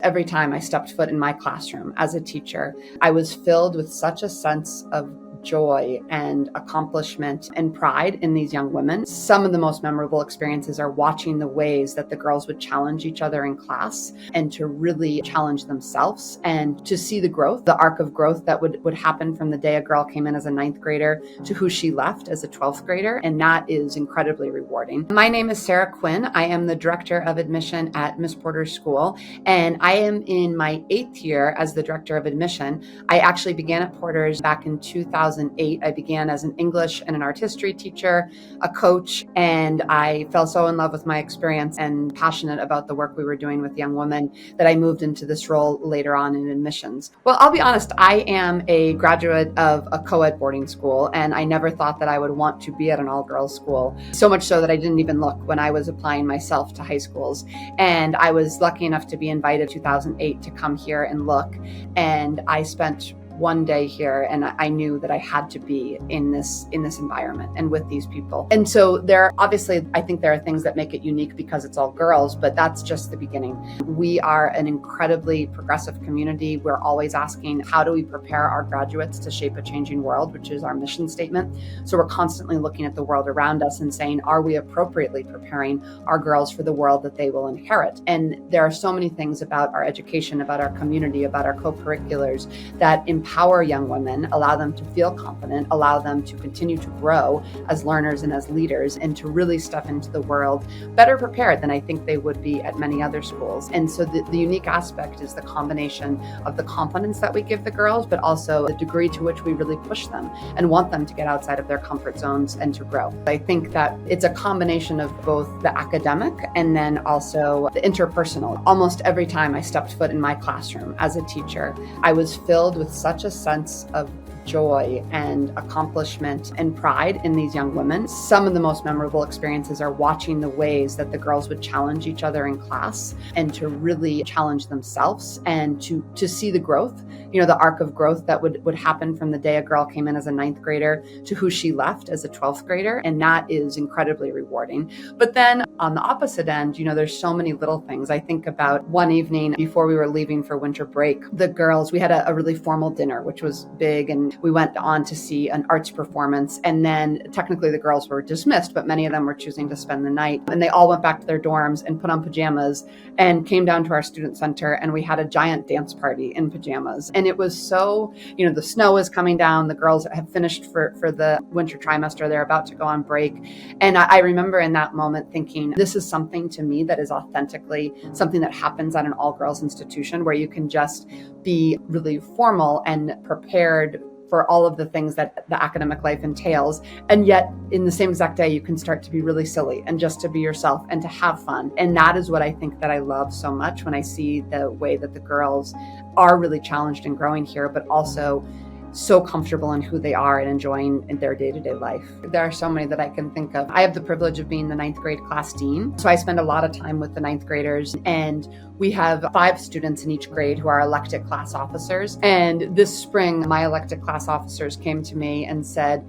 Every time I stepped foot in my classroom as a teacher, I was filled with such a sense of joy and accomplishment and pride in these young women. Some of the most memorable experiences are watching the ways that the girls would challenge each other in class and to really challenge themselves and to see the growth, the arc of growth that would happen from the day a girl came in as a 9th grader to who she left as a 12th grader. And that is incredibly rewarding. My name is Sarah Quinn. I am the Director of Admission at Miss Porter's School, and I am in my 8th year as the Director of Admission. I actually began at Porter's back in 2008. I began as an English and an art history teacher, a coach, and I fell so in love with my experience and passionate about the work we were doing with young women that I moved into this role later on in admissions. Well, I'll be honest, I am a graduate of a co-ed boarding school, and I never thought that I would want to be at an all-girls school, so much so that I didn't even look when I was applying myself to high schools. And I was lucky enough to be invited in 2008 to come here and look, and I spent one day here, and I knew that I had to be in this environment and with these people. And so I think there are things that make it unique because it's all girls, but that's just the beginning. We are an incredibly progressive community. We're always asking, how do we prepare our graduates to shape a changing world, which is our mission statement. So we're constantly looking at the world around us and saying, are we appropriately preparing our girls for the world that they will inherit? And there are so many things about our education, about our community, about our co-curriculars that empower young women, allow them to feel confident, allow them to continue to grow as learners and as leaders, and to really step into the world better prepared than I think they would be at many other schools. And so the unique aspect is the combination of the confidence that we give the girls, but also the degree to which we really push them and want them to get outside of their comfort zones and to grow. I think that it's a combination of both the academic and then also the interpersonal. Almost every time I stepped foot in my classroom as a teacher, I was filled with such a sense of joy and accomplishment and pride in these young women. Some of the most memorable experiences are watching the ways that the girls would challenge each other in class and to really challenge themselves and to see the growth, the arc of growth that would happen from the day a girl came in as a 9th grader to who she left as a 12th grader. And that is incredibly rewarding. But then on the opposite end, there's so many little things. I think about one evening before we were leaving for winter break, the girls, we had a really formal dinner, which was big, and we went on to see an arts performance. And then technically the girls were dismissed, but many of them were choosing to spend the night. And they all went back to their dorms and put on pajamas and came down to our student center, and we had a giant dance party in pajamas. And it was so, the snow is coming down. The girls have finished for the winter trimester. They're about to go on break. And I remember in that moment thinking, this is something to me that is authentically something that happens at an all-girls institution where you can just be really formal and prepared for all of the things that the academic life entails. And yet in the same exact day, you can start to be really silly and just to be yourself and to have fun. And that is what I think that I love so much when I see the way that the girls are really challenged and growing here, but also so comfortable in who they are and enjoying in their day-to-day life. There are so many that I can think of. I have the privilege of being the 9th grade class dean. So I spend a lot of time with the 9th graders, and we have 5 students in each grade who are elected class officers. And this spring, my elected class officers came to me and said,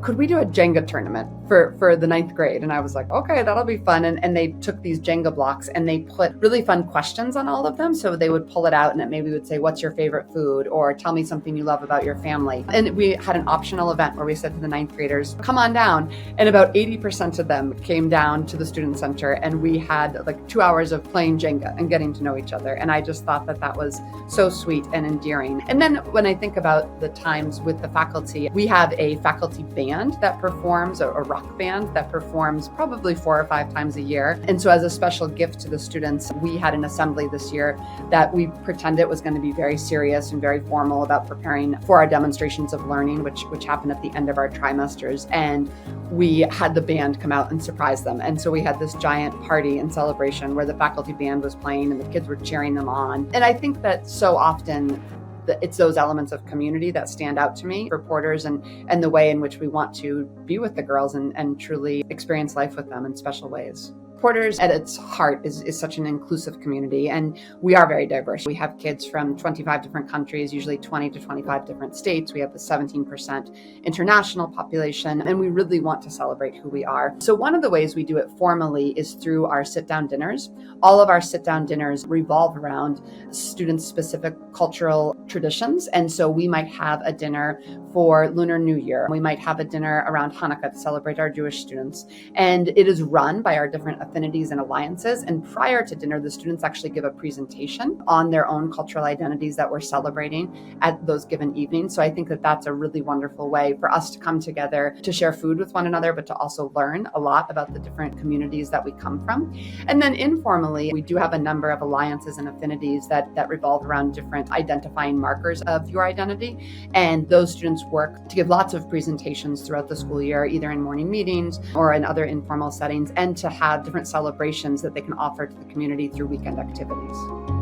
could we do a Jenga tournament for the 9th grade? And I was like, okay, that'll be fun. And they took these Jenga blocks and they put really fun questions on all of them. So they would pull it out and it maybe would say, what's your favorite food? Or tell me something you love about your family. And we had an optional event where we said to the 9th graders, come on down. And about 80% of them came down to the student center, and we had like 2 hours of playing Jenga and getting to know each other. And I just thought that was so sweet and endearing. And then when I think about the times with the faculty, we have a faculty band that performs, a rock band that performs probably 4 or 5 times a year. And so as a special gift to the students, we had an assembly this year that we pretended it was going to be very serious and very formal about preparing for our demonstrations of learning, which happened at the end of our trimesters. And we had the band come out and surprise them. And so we had this giant party and celebration where the faculty band was playing and the kids were cheering them on. And I think that so often it's those elements of community that stand out to me for Porters and the way in which we want to be with the girls and truly experience life with them in special ways. Porter's at its heart is such an inclusive community, and we are very diverse. We have kids from 25 different countries, usually 20 to 25 different states. We have the 17% international population, and we really want to celebrate who we are. So one of the ways we do it formally is through our sit-down dinners. All of our sit-down dinners revolve around student-specific cultural traditions, and so we might have a dinner for Lunar New Year. We might have a dinner around Hanukkah to celebrate our Jewish students, and it is run by our different affinities and alliances. And prior to dinner, the students actually give a presentation on their own cultural identities that we're celebrating at those given evenings. So I think that that's a really wonderful way for us to come together to share food with one another, but to also learn a lot about the different communities that we come from. And then informally, we do have a number of alliances and affinities that revolve around different identifying markers of your identity. And those students work to give lots of presentations throughout the school year, either in morning meetings or in other informal settings, and to have different celebrations that they can offer to the community through weekend activities.